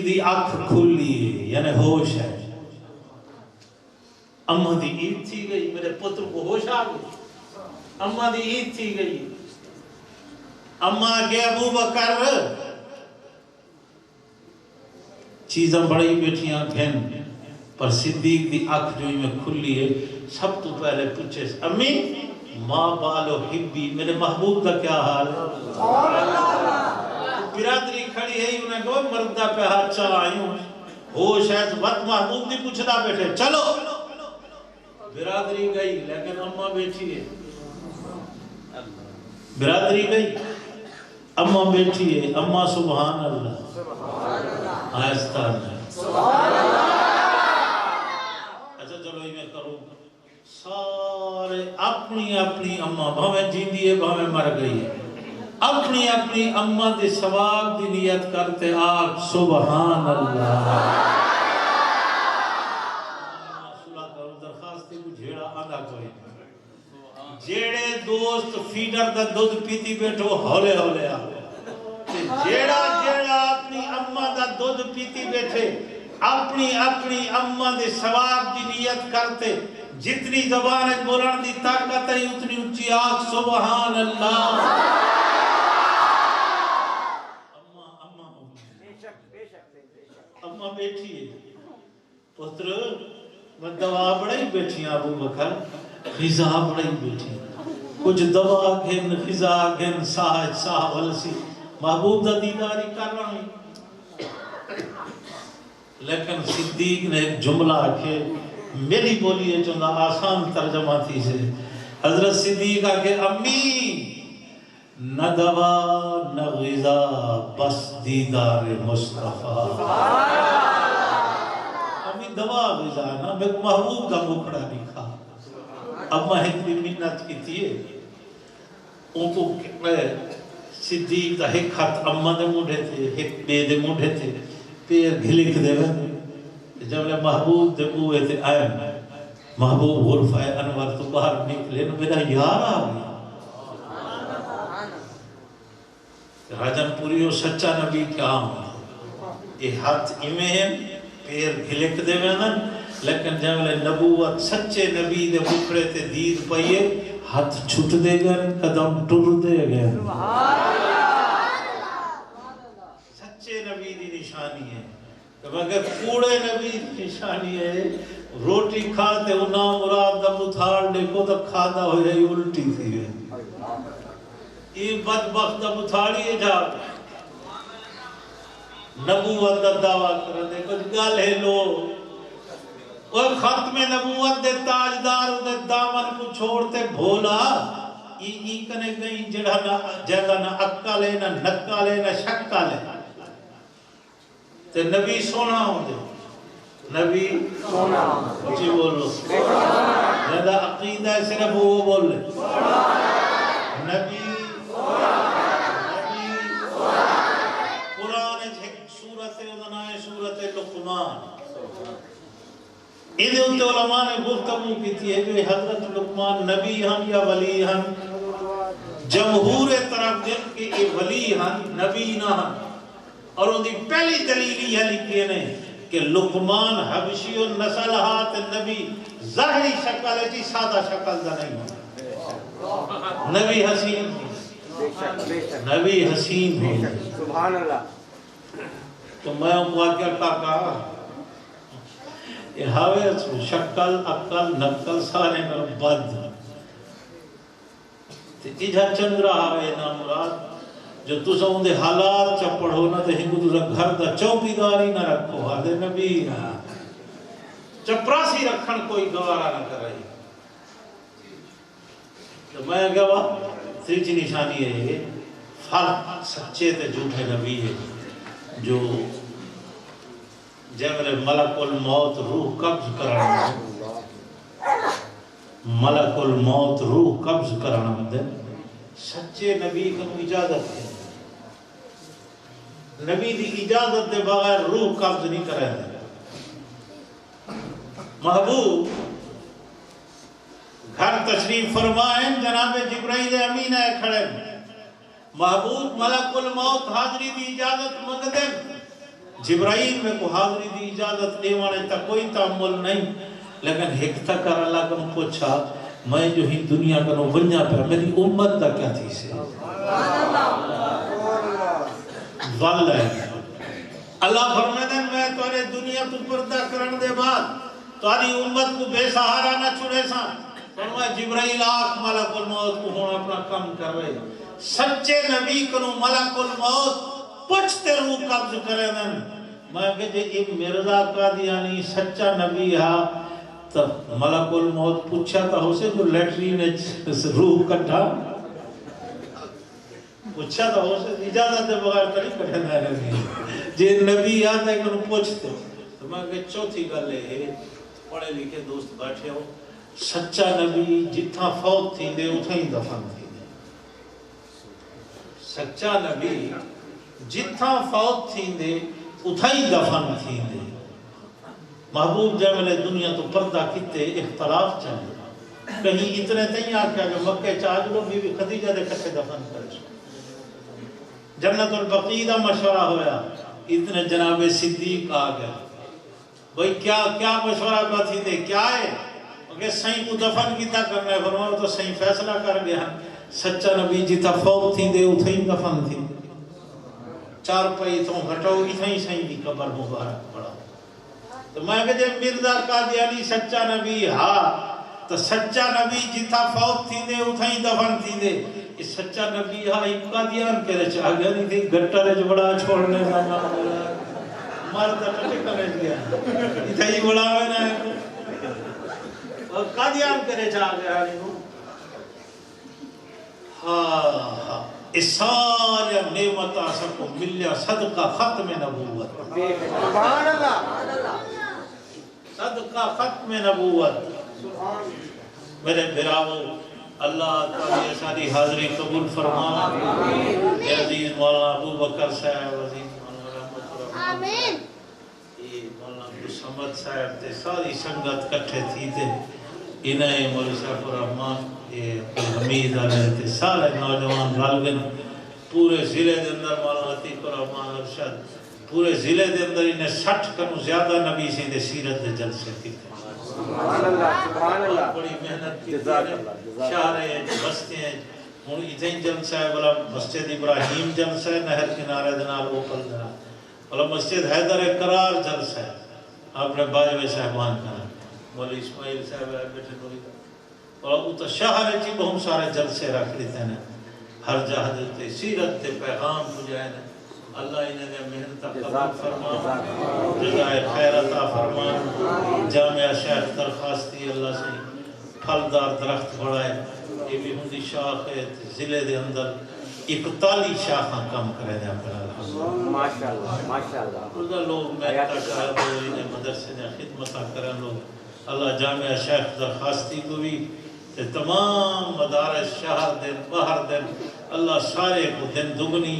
دی آنکھ کھلی ہے یعنی ہوش ہے. اماں دی عید تھی گئی, میرے پتر کو ہوش آ گئی. اماں دی عید تھی گئی. اماں کے ابو بکر چیزاں بڑی بیٹھیاں گھن, پر صدیق دی آنکھ جو میں کھلی ہے. سب تو پہلے پوچھے امی ماں بالو حبی, میرے محبوب کا کیا حال ہے؟ برادری کھڑی ہے, انہیں کہو مردہ پہ ہاتھ چاہ آئی ہوں. ہوش ہے وقت محبوب دی پوچھنا بیٹھے چلو. برادری گئی لیکن اماں بیٹھی ہے. برادری گئی اماں بیٹھی ہے. اماں سبحان اللہ آہستہ ہے. اچھا چلو یہ میں کروں. سارے اپنی اپنی اماں بھویں جیندی ہے بھویں مر گئی ہے, اپنی اپنی اماں دے ثواب دی نیت کرتے آگ سبحان اللہ. صلح کرو درخواست کو جھیڑا آگا کوئی. جیڑے دوست فیڈر دا دودھ پیتی بیٹھو ہولے ہولے آ. جیڑا اپنی اماں دا دودھ پیتی بیٹھے اپنی اپنی اماں دے ثواب دی نیت کرتے, جتنی زبان بولن دی طاقت ہے اتنی اونچی آگ سبحان اللہ. اماں بیٹھی ہے. پتر میں دوا بڑھائی بیٹھی ہیں ابو بکر, غذا بڑھائی بیٹھی. کچھ دوا گھن غذا گھن ساہج ساہ ولسی محبوب دا دیداری کر رہا ہوں. لیکن صدیق نے ایک جملہ کہ میری بولی ہے چندہ آسان ترجمہ تھی سے. حضرت صدیق کہ امی نہ دوا نہ غذا بس دیدار مصطفیٰ. امی دوا غذا نا میں محبوب کا مکڑا نہیں کھا. اما ایک بھی منت کی تھی ان کو صدیق دا ایک ہاتھ اما دے موڑے تھے ایک بے دے موڑے تھے پیر گھلک دے وے. جب لے محبوب دے بوئے تھے آئے محبوب غرفہ انور تو باہر نکلے نا میرا یار آ گیا. راجن پوری و سچا نبی کیا ہوں یہ ہاتھ ایمیں ہیں پیر گھلک دے وے نا. لیکن جب لے نبوت سچے نبی دے مکڑے تے دید پئیے ہاتھ چھٹ دے گئے قدم ٹر دے گئے. سچے نبی دی نشانی ہے. مگر کوڑے نبی دی نشانی ہے روٹی کھاتے انہا مراد دا متھاڑ دیکھو تو کھاتا ہو جائے الٹی تھی ہے. یہ بدبخت دا متھاڑی ہے جا نبوت دا دعویٰ کرنے کچھ گل ہے لو اور ختم نبوت دے تاجدار دے دامن کو چھوڑتے بھولا. ای کنے گئی جگہ نہ عقل ہے نہ نقل ہے نہ شکل ہے. تے نبی سونا ہوں دے نبی سونا جی بولو زیادہ عقیدہ ہے صرف وہ بول لے نبی قرآن ایک سورت ادنائے سورت لقمان. ادھے انتے علماء نے گفتگو کی تھی ہے کہ حضرت لقمان نبی ہم یا ولی ہم. جمہور طرف دن کہ یہ ولی ہم نبی نہ ہم. اور ان دی پہلی دلیل یہ لکھی ہے کہ لقمان حبشی و نسل ہاتھ نبی ظاہری شکل ہے جی سادہ شکل دا نہیں ہو. نبی حسین نبی حسین ہے سبحان اللہ. تو میں واقعہ کہا یہ ہاوے شکل عقل نقل سارے میں بد ایجا چندرہ ہاوے نامراد جو تُسا ان دے حالات چا پڑھو نا تے ہنگو تُسا گھر دا چوکیداری نہ رکھو حضر نبی چپراسی رکھن کوئی گوارا نہ کر رہی. تو میں گوا تیجی نشانی ہے یہ فرق سچے تے جھوٹے نبی ہے جو جب ملک الموت روح قبض کرنا ملک الموت روح قبض کرنا دے سچے نبی کو اجازت ہے. نبی دی اجازت دے بغیر روح قبض نہیں کرے. محبوب گھر تشریف فرمائیں جناب جبرائیل امین ہے کھڑے. محبوب ملک الموت حاضری دی اجازت منگ دیں جبرائیل میں کو حاضری دی اجازت دیوانے تا کوئی تعمل نہیں، لیکن ایک تک کر اللہ کنو پوچھا میں جو ہی دنیا کنو ونیا پہ میری امت دا کیا تھی سے ظل ہے اللہ فرمائے میں توڑے دنیا تو پردہ کرن دے بعد تواری امت کو بے سہارا نہ چھوڑے سا فرمائے جبرائیل آخ ملک الموت کو ہونا اپنا کم کر رہے سچے نبی کنو ملک الموت پچھتے روح قبض کرے دن میں کہتے یہ مرزا قادیانی سچا نبی ہے تو ملک الموت پوچھا تھا اسے جو لیٹرین روح کٹھا پوچھا تھا اسے اجازت دے بغیر کری کٹھے نہیں جی نبی آتا ہے کہ انہوں پوچھتے تو میں کہتے چوتھی گل ہے پڑھے لکھے دوست بیٹھے ہو سچا نبی جتھا فوت تھی دے اتھا ہی دفن تھی دے سچا نبی جتھا فوت تھی دے اتھا ہی دفن تھی دے محبوب جاملے دنیا تو پردہ کتے اختلاف چاہے کہیں اتنے تیہیں آکھا کہ مکہ چاہج لو بی بی خدیجہ دے کٹھے دفن کرے جنت البقیدہ مشورہ ہویا اتنے جناب صدیق آ گیا بھئی کیا مشورہ کا تھی دے کیا ہے کہ سہیں کو دفن کیتا کرنا ہے فرمایا تو سہیں فیصلہ کر گیا سچا نبی جیتا فوت تھی دے اتھا ہی دفن تھی چار پئی تو ہٹاؤ اتھا ہی سہیں دی قبر مبارک پڑا تو میں کہتے مرزا قادیانی سچا نبی ہاں تو سچا نبی جیتا فوت تھی دے اتھا ہی دفن تھی دے اس سچا نبی ہاں ایک قادیان کے رچ آگیا نہیں تھی گھٹا رچ بڑا چھوڑنے کا مارتا کٹے کرنے گیا اتھا ہی بڑا ہوئے نا ہے اور قادیان کرے جا گیا ہاں اس سال نعمتہ سب کو ملیا صدقہ ختم نبوت سبحان اللہ صدقہ ختم نبوت میرے بھراؤ اللہ تعالی ساری حاضری قبول فرما اے عزیز مولانا ابو بکر صاحب عزیز مولانا رحمت الرحمن آمین مولانا عبد الصمد صاحب تے ساری سنگت کٹھے تھی تے انہیں مولی صاحب الرحمن حمید علیہ تے سارے نوجوان رالگن پورے ضلع دے اندر مولانا عتیق الرحمن ارشد پورے ضلع دے اندر انہیں 60 کنو زیادہ نبی سے دے سیرت دے جلسے کی سبحان اللہ سبحان اللہ بڑی محنت کی شہریں بستیں ہوں اتھیں جلسہ ہے بلا مسجد ابراہیم جلسہ ہے نہر کنارے دنال اوپل دنال بلا مسجد حیدر قرار جلسہ ہے آپ نے باجوے صاحبان کرنا مولی اسماعیل صاحب ہے بیٹھے نوری کا اور وہ تو شہر چی بہت سارے جلسے رکھ لیتے ہیں ہر جہاں دیتے سیرت تے پیغام کو جائے اللہ انہیں دے محنت قبول فرما جزائے خیر عطا فرما جامعہ شیخ درخواستی اللہ سے پھلدار درخت بڑھائے یہ بھی ہندی شاخ ہے ضلع دے اندر 41 شاخاں کم کرے دے اپنا ماشاءاللہ ماشاءاللہ لوگ محنت کر دو انہیں مدرسے نے خدمتہ کریں لوگ اللہ جامعہ شیخ درخواستی کو بھی تمام مدارس شہر دن باہر دن اللہ سارے کو دن دگنی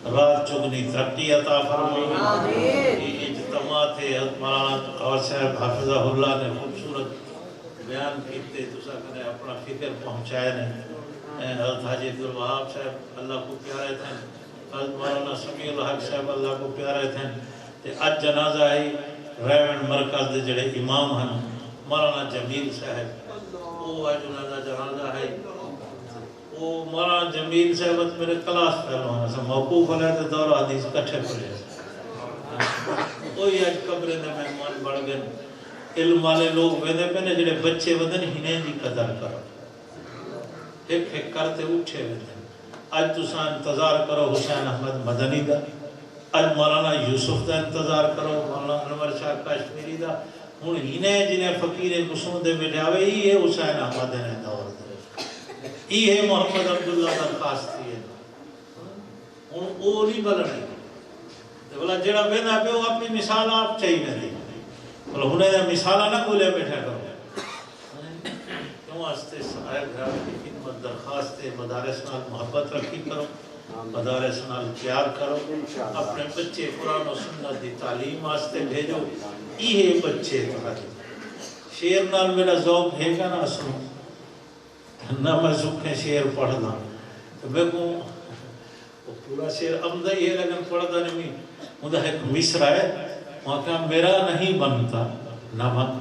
رات چگنی ترقی عطا فرمائے یہ اجتماعات مولانا اور صاحب حافظہ اللہ نے خوبصورت بیان کیتے تو سکنے اپنا فکر پہنچائے نے حضرت حاجی عبدالوہاب صاحب اللہ کو پیارے تھے حضرت مولانا سمیع الحق صاحب اللہ کو پیارے تھے اج جنازہ ہے ریونڈ مرکز دے جڑے امام ہیں مولانا جمیل صاحب وہ جنازہ ہے وہ مولانا جمیل صاحب میرے کلاس پہلو ہیں ایسا موقوف علیہ تے دور حدیث کٹھے پڑے کوئی آج قبرے نے مہمان بڑھ گئے علم والے لوگ ویدے پہ نے جڑے بچے ودن ہنیں دی قدر کرو ایک ایک کرتے اٹھے ویدے آج تسا انتظار کرو حسین احمد مدنی دا آج مولانا یوسف دا انتظار کرو مولانا انور شاہ کشمیری دا ہن ہنیں جنہیں فقیر مسعود دے بیٹھے آوے ہی ہے حسین احمد نے دور دے یہ محمد عبداللہ درخواستی ہے ہن او نہیں بلنے تے بلا جڑا وینا پہ وہ اپنی مثال آپ چاہیے دی بلا ہنے دا مثالہ نہ کولے بیٹھا کرو کیوں واسطے سارے گھر کی خدمت درخواست مدارس نال محبت رکھی کرو مدارس نال پیار کرو اپنے بچے قرآن و سنت دی تعلیم واسطے بھیجو یہ بچے تمہارے شیر نال میرا ذوق ہے گا نا سنو نہ میں سکھیں شیر پڑھ دا تو میں کہوں وہ پورا شیر امدہ ہی ہے لیکن پڑھ دا نہیں انہوں ایک مصر ہے وہاں کہا میرا نہیں بنتا نہ بن،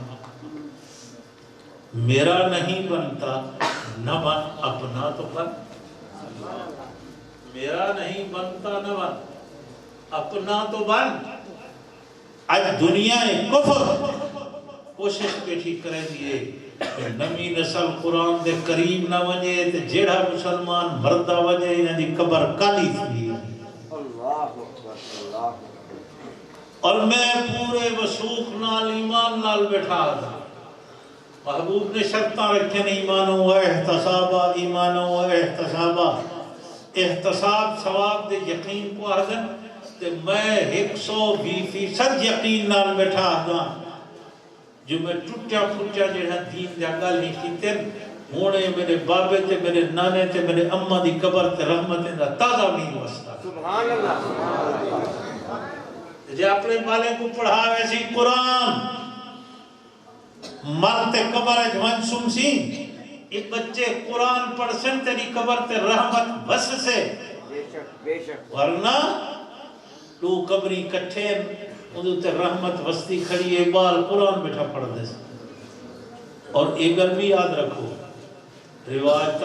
میرا نہیں بنتا نہ بن، اپنا تو بن، میرا نہیں بنتا نہ بن، اپنا تو بن۔ آج دنیا کفر کوشش پیٹھی کرے دیئے کہ نمی نسل قرآن دے قریب نہ وجے تے جیڑا مسلمان مردہ وجے انہیں دی قبر کالی تھی۔ اللہ اکبر اللہ اکبر۔ اور میں پورے وسوخ نال ایمان نال بیٹھا تھا، محبوب نے شرطاں رکھیں ایمانوں و احتسابہ، ایمانوں و احتسابہ، احتساب ثواب دے یقین کو آدھن تے میں 120% یقین نال بیٹھا تھا جو میں ٹوٹیا پھوٹیا جہاں دین دیا گل ہی کیتے ہونے میرے بابے تے میرے نانے تے میرے اماں دی قبر تے رحمتیں دا تازہ نہیں وستا۔ سبحان اللہ۔ جے اپنے بالے کو پڑھا ویسی قرآن مرتے قبر اجوان سمسی ایک بچے قرآن پڑھ سن تیری قبر تے رحمت بس سے، بے شک بے شک، ورنہ تو قبری کٹھے انہوں تے رحمت وستی کھڑی ہے بال قرآن بیٹھا پڑھ دے۔ اور ایک گل بھی یاد رکھو، روایت